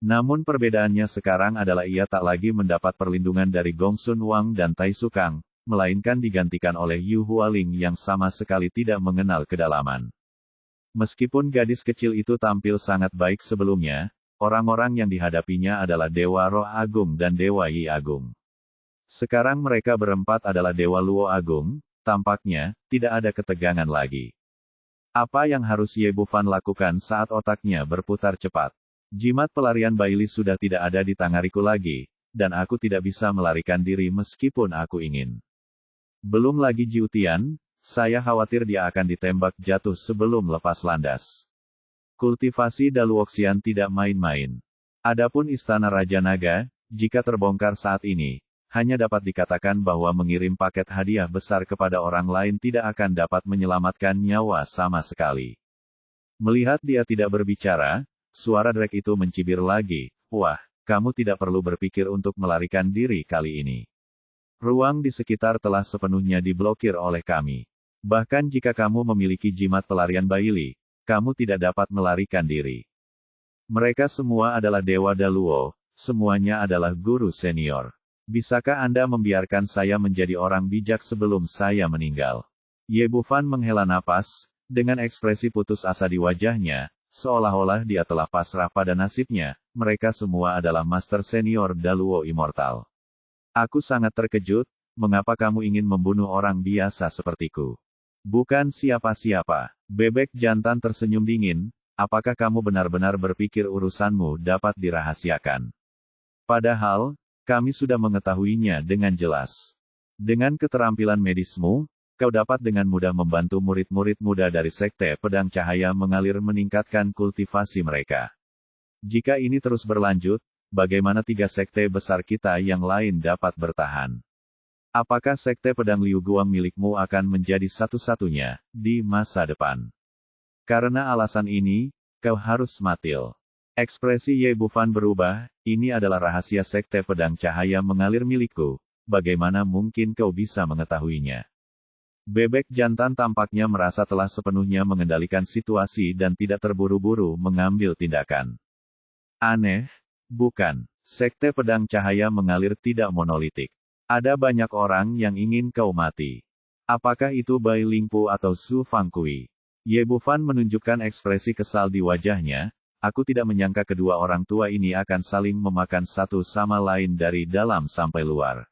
Namun perbedaannya sekarang adalah ia tak lagi mendapat perlindungan dari Gong Sun Wang dan Tai Su Kang, melainkan digantikan oleh Yu Hualing yang sama sekali tidak mengenal kedalaman. Meskipun gadis kecil itu tampil sangat baik sebelumnya, orang-orang yang dihadapinya adalah Dewa Roh Agung dan Dewa Yi Agung. Sekarang mereka berempat adalah Dewa Luo Agung, tampaknya, tidak ada ketegangan lagi. Apa yang harus Ye Bufan lakukan saat otaknya berputar cepat? Jimat pelarian Baili sudah tidak ada di tanganku lagi, dan aku tidak bisa melarikan diri meskipun aku ingin. Belum lagi Jiu Tian, saya khawatir dia akan ditembak jatuh sebelum lepas landas. Kultivasi Daluoxian tidak main-main. Adapun Istana Raja Naga, jika terbongkar saat ini, hanya dapat dikatakan bahwa mengirim paket hadiah besar kepada orang lain tidak akan dapat menyelamatkan nyawa sama sekali. Melihat dia tidak berbicara, suara Drake itu mencibir lagi, wah, kamu tidak perlu berpikir untuk melarikan diri kali ini. Ruang di sekitar telah sepenuhnya diblokir oleh kami. Bahkan jika kamu memiliki jimat pelarian Baili, kamu tidak dapat melarikan diri. Mereka semua adalah Dewa Daluo, semuanya adalah guru senior. Bisakah Anda membiarkan saya menjadi orang bijak sebelum saya meninggal? Ye Bufan menghela napas, dengan ekspresi putus asa di wajahnya, seolah-olah dia telah pasrah pada nasibnya, mereka semua adalah Master Senior Daluo Immortal. Aku sangat terkejut, mengapa kamu ingin membunuh orang biasa sepertiku? Bukan siapa-siapa. Bebek jantan tersenyum dingin, apakah kamu benar-benar berpikir urusanmu dapat dirahasiakan? Padahal, kami sudah mengetahuinya dengan jelas. Dengan keterampilan medismu, kau dapat dengan mudah membantu murid-murid muda dari Sekte Pedang Cahaya Mengalir meningkatkan kultivasi mereka. Jika ini terus berlanjut, bagaimana 3 sekte besar kita yang lain dapat bertahan? Apakah Sekte Pedang Liu Guang milikmu akan menjadi satu-satunya di masa depan? Karena alasan ini, kau harus matil. Ekspresi Ye Bufan berubah, ini adalah rahasia Sekte Pedang Cahaya Mengalir milikku, bagaimana mungkin kau bisa mengetahuinya? Bebek jantan tampaknya merasa telah sepenuhnya mengendalikan situasi dan tidak terburu-buru mengambil tindakan. Aneh, bukan? Sekte Pedang Cahaya Mengalir tidak monolitik. Ada banyak orang yang ingin kau mati. Apakah itu Bai Lingpu atau Su Fangkui? Ye Bufan menunjukkan ekspresi kesal di wajahnya. Aku tidak menyangka kedua orang tua ini akan saling memakan satu sama lain dari dalam sampai luar.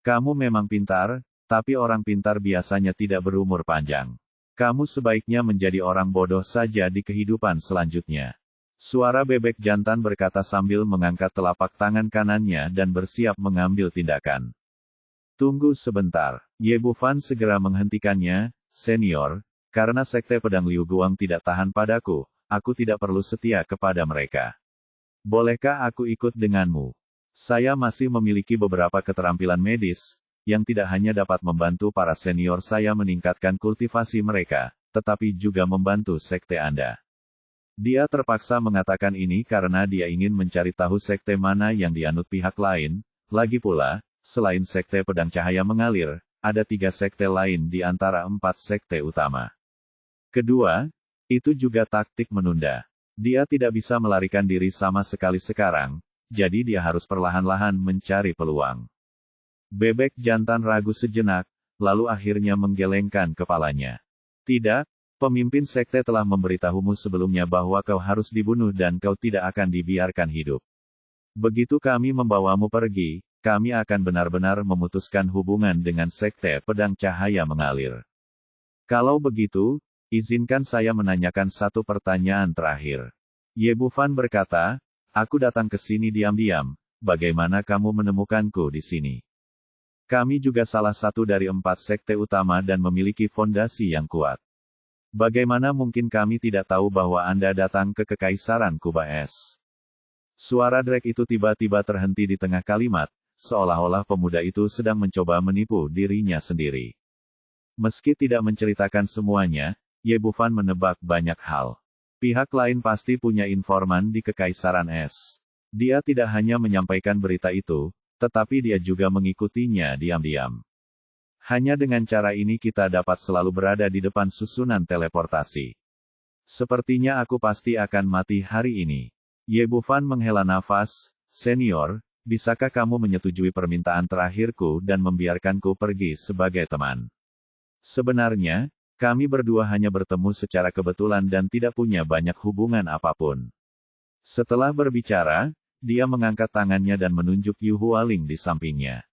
Kamu memang pintar, tapi orang pintar biasanya tidak berumur panjang. Kamu sebaiknya menjadi orang bodoh saja di kehidupan selanjutnya. Suara bebek jantan berkata sambil mengangkat telapak tangan kanannya dan bersiap mengambil tindakan. Tunggu sebentar. Ye Bufan segera menghentikannya, senior, karena Sekte Pedang Liu Guang tidak tahan padaku. Aku tidak perlu setia kepada mereka. Bolehkah aku ikut denganmu? Saya masih memiliki beberapa keterampilan medis, yang tidak hanya dapat membantu para senior saya meningkatkan kultivasi mereka, tetapi juga membantu sekte Anda. Dia terpaksa mengatakan ini karena dia ingin mencari tahu sekte mana yang dianut pihak lain. Lagi pula, selain Sekte Pedang Cahaya Mengalir, ada 3 sekte lain di antara 4 sekte utama. Kedua, itu juga taktik menunda. Dia tidak bisa melarikan diri sama sekali sekarang, jadi dia harus perlahan-lahan mencari peluang. Bebek jantan ragu sejenak, lalu akhirnya menggelengkan kepalanya. Tidak, pemimpin sekte telah memberitahumu sebelumnya bahwa kau harus dibunuh dan kau tidak akan dibiarkan hidup. Begitu kami membawamu pergi, kami akan benar-benar memutuskan hubungan dengan Sekte Pedang Cahaya Mengalir. Kalau begitu, izinkan saya menanyakan satu pertanyaan terakhir. Ye Bufan berkata, aku datang ke sini diam-diam, bagaimana kamu menemukanku di sini? Kami juga salah satu dari 4 sekte utama dan memiliki fondasi yang kuat. Bagaimana mungkin kami tidak tahu bahwa Anda datang ke Kekaisaran Kuba Es? Suara Drake itu tiba-tiba terhenti di tengah kalimat, seolah-olah pemuda itu sedang mencoba menipu dirinya sendiri. Meski tidak menceritakan semuanya, Ye Bufan menebak banyak hal. Pihak lain pasti punya informan di Kekaisaran Es. Dia tidak hanya menyampaikan berita itu, tetapi dia juga mengikutinya diam-diam. Hanya dengan cara ini kita dapat selalu berada di depan susunan teleportasi. Sepertinya aku pasti akan mati hari ini. Ye Bufan menghela nafas, senior, bisakah kamu menyetujui permintaan terakhirku dan membiarkanku pergi sebagai teman? Sebenarnya, kami berdua hanya bertemu secara kebetulan dan tidak punya banyak hubungan apapun. Setelah berbicara, dia mengangkat tangannya dan menunjuk Yu Hualing di sampingnya.